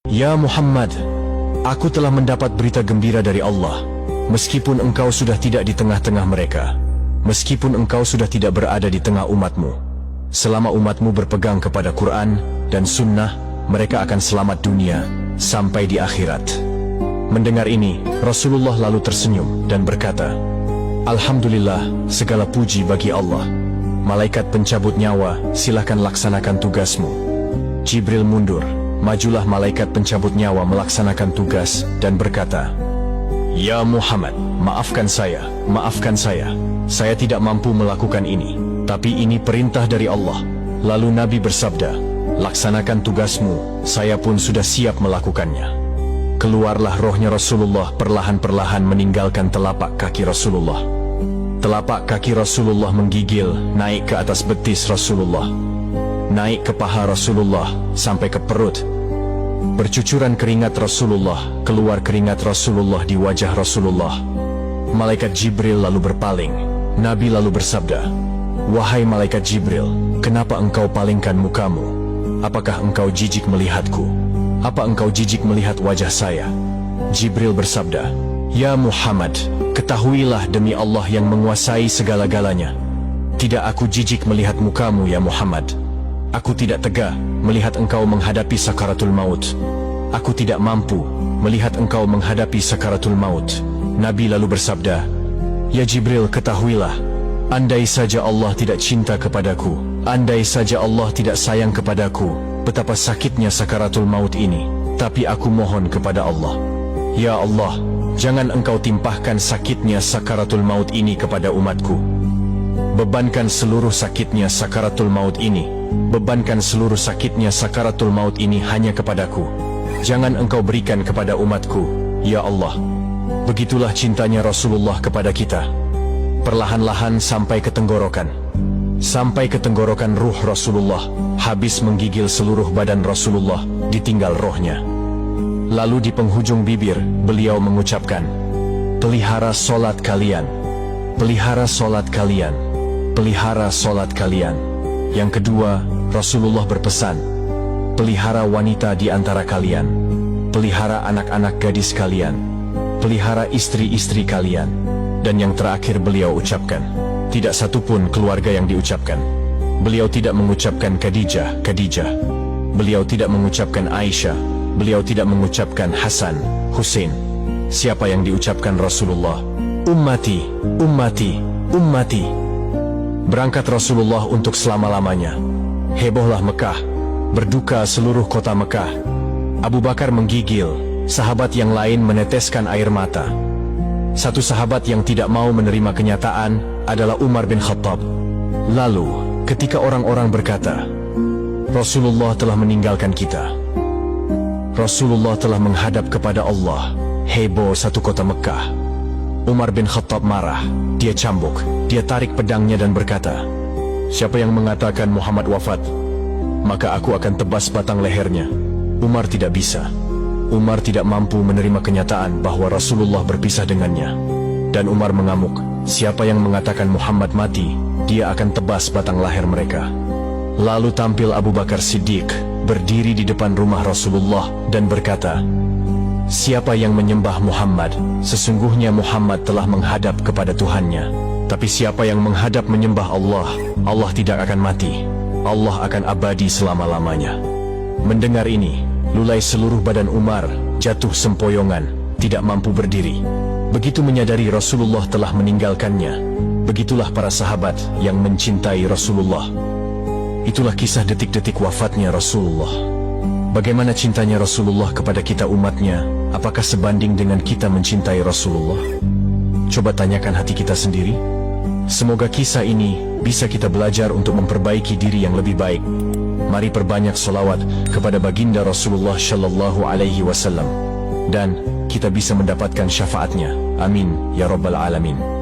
Ya Muhammad, aku telah mendapat berita gembira dari Allah. Meskipun engkau sudah tidak di tengah-tengah mereka, meskipun engkau sudah tidak berada di tengah umatmu, selama umatmu berpegang kepada Quran dan Sunnah, mereka akan selamat dunia sampai di akhirat. Mendengar ini, Rasulullah lalu tersenyum dan berkata, Alhamdulillah, segala puji bagi Allah. Malaikat pencabut nyawa, silakan laksanakan tugasmu. Jibril mundur. Majulah malaikat pencabut nyawa melaksanakan tugas dan berkata, Ya Muhammad, maafkan saya. Saya tidak mampu melakukan ini, tapi ini perintah dari Allah. Lalu Nabi bersabda, laksanakan tugasmu, saya pun sudah siap melakukannya. Keluarlah rohnya Rasulullah perlahan-perlahan meninggalkan telapak kaki Rasulullah. Telapak kaki Rasulullah menggigil naik ke atas betis Rasulullah, naik ke paha Rasulullah sampai ke perut. Bercucuran keringat Rasulullah, keluar keringat Rasulullah di wajah Rasulullah. Malaikat Jibril lalu berpaling. Nabi lalu bersabda, Wahai malaikat Jibril, kenapa engkau palingkan mukamu? Apakah engkau jijik melihatku? Apa engkau jijik melihat wajah saya? Jibril bersabda, Ya Muhammad, ketahuilah demi Allah yang menguasai segala-galanya, tidak aku jijik melihat mukamu ya Muhammad. Aku tidak tega melihat engkau menghadapi sakaratul maut. Aku tidak mampu melihat engkau menghadapi sakaratul maut. Nabi lalu bersabda, Ya Jibril, ketahuilah, andai saja Allah tidak cinta kepadaku, andai saja Allah tidak sayang kepadaku, betapa sakitnya sakaratul maut ini. Tapi aku mohon kepada Allah, Ya Allah, jangan engkau timpahkan sakitnya sakaratul maut ini kepada umatku. Bebankan seluruh sakitnya sakaratul maut ini, bebankan seluruh sakitnya sakaratul maut ini hanya kepadaku. Jangan engkau berikan kepada umatku, Ya Allah. Begitulah cintanya Rasulullah kepada kita. Perlahan-lahan sampai ke tenggorokan. Sampai ke tenggorokan ruh Rasulullah, habis menggigil seluruh badan Rasulullah, ditinggal rohnya. Lalu di penghujung bibir, beliau mengucapkan, Pelihara solat kalian, pelihara solat kalian, pelihara solat kalian. Yang kedua, Rasulullah berpesan, pelihara wanita di antara kalian, pelihara anak-anak gadis kalian, pelihara istri-istri kalian. Dan yang terakhir beliau ucapkan, tidak satupun keluarga yang diucapkan. Beliau tidak mengucapkan Khadijah, Khadijah. Beliau tidak mengucapkan Aisyah. Beliau tidak mengucapkan Hasan, Husain. Siapa yang diucapkan Rasulullah? Ummati, ummati, ummati. Berangkat Rasulullah untuk selama-lamanya. Hebohlah Mekah, berduka seluruh kota Mekah. Abu Bakar menggigil, sahabat yang lain meneteskan air mata. Satu sahabat yang tidak mau menerima kenyataan adalah Umar bin Khattab. Lalu, ketika orang-orang berkata, Rasulullah telah meninggalkan kita, Rasulullah telah menghadap kepada Allah, heboh satu kota Mekah. Umar bin Khattab marah, dia cambuk, dia tarik pedangnya dan berkata, siapa yang mengatakan Muhammad wafat, maka aku akan tebas batang lehernya. Umar tidak bisa. Umar tidak mampu menerima kenyataan bahwa Rasulullah berpisah dengannya. Dan Umar mengamuk, siapa yang mengatakan Muhammad mati, dia akan tebas batang leher mereka. Lalu tampil Abu Bakar Siddiq, berdiri di depan rumah Rasulullah dan berkata, siapa yang menyembah Muhammad, sesungguhnya Muhammad telah menghadap kepada Tuhannya. Tapi siapa yang menghadap menyembah Allah, Allah tidak akan mati, Allah akan abadi selama-lamanya. Mendengar ini, lulai seluruh badan Umar, jatuh sempoyongan, tidak mampu berdiri. Begitu menyadari Rasulullah telah meninggalkannya, begitulah para sahabat yang mencintai Rasulullah. Itulah kisah detik-detik wafatnya Rasulullah. Bagaimana cintanya Rasulullah kepada kita umatnya? Apakah sebanding dengan kita mencintai Rasulullah? Coba tanyakan hati kita sendiri. Semoga kisah ini bisa kita belajar untuk memperbaiki diri yang lebih baik. Mari perbanyak solawat kepada baginda Rasulullah Shallallahu Alaihi Wasallam, dan kita bisa mendapatkan syafaatnya. Amin ya Rabbal Alamin.